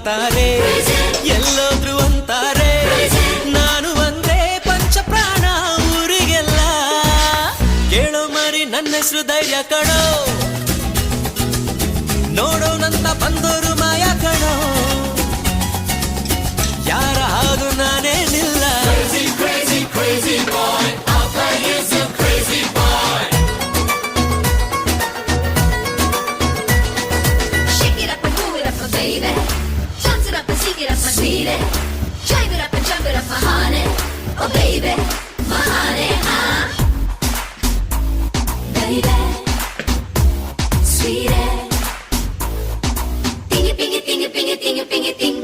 ಅಂತಾರೆ, ಎಲ್ಲೋದ್ರು ಅಂತಾರೆ, ನಾನು ಒಂದೇ ಪಂಚಪ್ರಾಣ ಊರಿಗೆಲ್ಲ. ಕೇಳೋ ಮರಿ ನನ್ನ ಹೆಸರು ಧೈರ್ಯ ಕಣೋ, ನೋಡೋನಂತ ಬಂದೋರು ಮಾಯ ಕಣೋ, ಯಾರ ಹಾಗು ನಾನೇನಿಲ್ಲ. Crazy, crazy boy, I'll play you some crazy boy. Shake it up and move it up, my baby. Dance it up and sing it up, my sweetie. Jive it up and jump it up, my honey. Oh baby, my honey, baby, sweetie. Tingy, pingy, tingy, pingy, tingy, pingy, ting.